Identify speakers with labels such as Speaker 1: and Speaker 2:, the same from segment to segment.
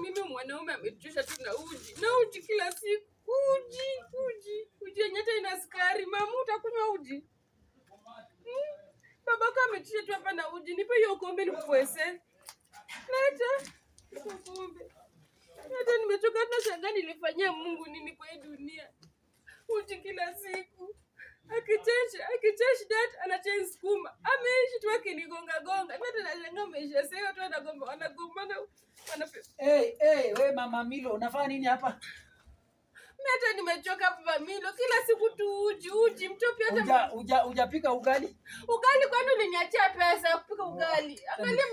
Speaker 1: mimi mwanaume ametuchosha tu na uji kila siku. Uji yenye hata ina sukari. Mama, utakunywa uji? Babako ametuchosha tu hapa na uji. Nipe hiyo kombe nikuwese. Leta kombe. Hata nimechoka, hata shangaa nilifanyia Mungu nini kwa hii dunia. Uji kila siku. Akichange that anachange sukuma. Ameishi tu akinigonga. Hata nashangaa maisha sasa watu wanagombana.
Speaker 2: We Mama Milo, unafanya nini hapa?
Speaker 1: Mimi hata nimechoka hapa Milo. Kila siku tu uji mtopi hata
Speaker 2: Hujapika ugali?
Speaker 1: Ugali kwani uliniachia pesa ya kupika ugali? Angalia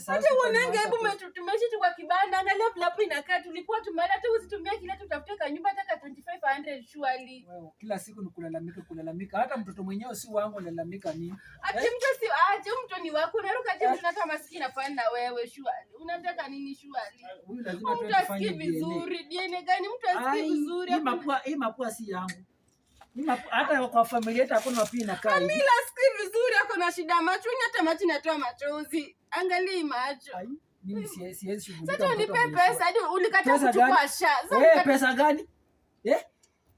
Speaker 1: hata uonenge, hebu tumeishi tu kwa kibanda. Angalia hapo inakaa, tulikuwa tumeenda tu usitumia kile tutafuta kwa nyumba hata 2500 surely.
Speaker 2: Wewe kila siku ni kulalamika. Hata mtoto mwenyewe si wangu analalamika nini?
Speaker 1: Ati mtoto ni wako, unaruka je mtoto maskini afanye na wewe surely. Unataka nini surely?
Speaker 2: Huyu lazima
Speaker 1: mtu asikie vizuri. DNA gani mtu asikie vizuri?
Speaker 2: Hii mapua si yangu. Hata kwa familia yetu hakuna mapua inakaa hivi.
Speaker 1: Mimi nasikia vizuri, ako na shida macho, hata macho inatoa machozi. Angalia macho.
Speaker 2: Mimi siwezi shughulika.
Speaker 1: Sasa unipe pesa hadi ulikataa kuchukua sha.
Speaker 2: Pesa gani?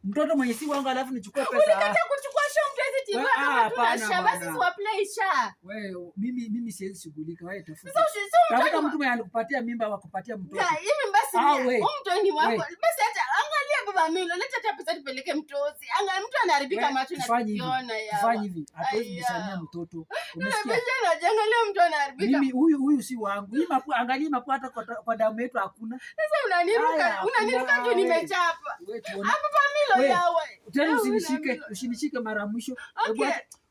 Speaker 2: Mtoto mwenye si wangu alafu nichukue pesa.
Speaker 1: Ulikataa kuchukua sha, mtezi tiwa kama sha, basi uapply sha.
Speaker 2: Wewe mimi siwezi shughulika. Wewe tafuta. Tafuta mtu mwenye alikupatia mimba wakupatia mtoto.
Speaker 1: Mimi basi mtu ni wako. Basi hata angalia Baba Milo, leta hata pesa tupeleke mtozi. Angalia mtu anaharibika macho na kiona ya.
Speaker 2: Fanya hivi. Hatuwezi bisania mtoto.
Speaker 1: Umesikia? Angalia mtu anaharibika.
Speaker 2: Mimi huyu si wangu. Angalia mapua hata kwa damu yetu hakuna.
Speaker 1: Sasa unaniruka tu nimechapa. Hapa Baba Milo yawe.
Speaker 2: Tena usinishike mara mwisho.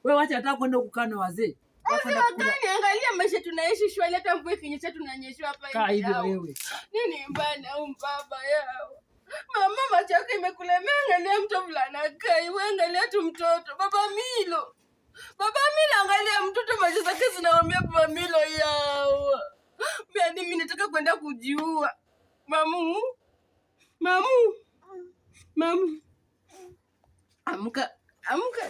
Speaker 2: Wewe acha hata kwenda kukaa na wazee.
Speaker 1: Angalia maisha tunaishi shwali, hata mvua ikinyesha tunanyeshwa hapa hivi.
Speaker 2: Kaa hivi wewe.
Speaker 1: Nini mbana baba yao? Mama macho yako imekulemea, angalia mtoto fulana kai, wewe angalia tu mtoto. Baba Milo, angalia mtoto macho zake zinaambia Baba Milo yao. Mimi nataka kwenda kujiua. Mamu. Amka,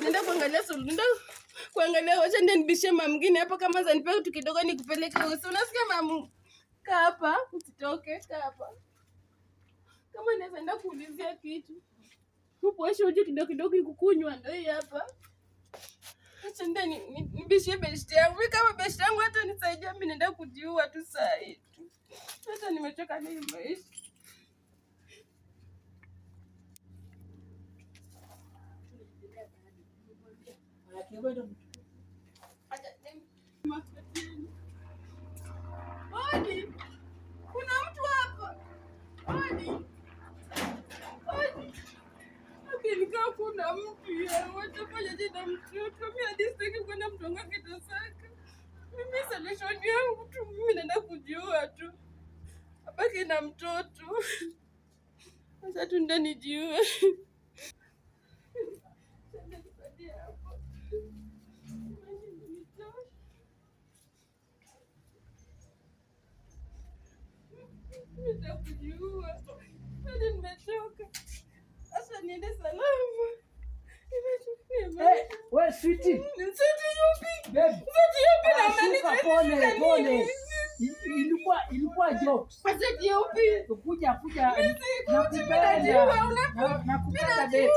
Speaker 1: nenda kuangalia wacha ndio nibishe mama mwingine hapa, kama zanipea tu kidogo nikupeleke usi. Unasikia mamu? Kaa hapa, usitoke, kaa hapa. Kama naweza enda kuulizia kitu. Upoeshe uje kidogo ikukunywa ndio hii hapa. Acha ndani nibishe beshte yangu. Mimi kama beshte yangu hata nisaidia, mimi naenda kujiua tu saa hii. Hata nimechoka na hii maisha. Odi, kuna mtu hapa. Odi. Nikaa kuna mtu ya watafanya jina mtoto. Mimi hadi sitaki kwenda mtonga kitasaka. Mimi solution yangu tu, mimi naenda kujiua tu. Abaki na mtoto. Sasa tu ndio nijiue. Nitakujiua. Hadi nimechoka. Sasa niende salama.
Speaker 2: Wewe sweetie.
Speaker 1: Sweetie yupi?
Speaker 2: Baby.
Speaker 1: Sweetie yupi na
Speaker 2: pole. Ilikuwa jokes.
Speaker 1: Sweetie yupi?
Speaker 2: Kuja.
Speaker 1: Nakupenda baby.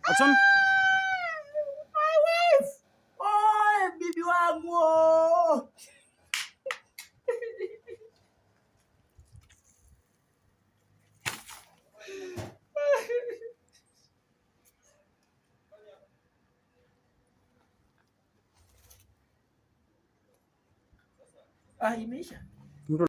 Speaker 3: Action.
Speaker 2: My wife. Oh, bibi wangu. Imeisha.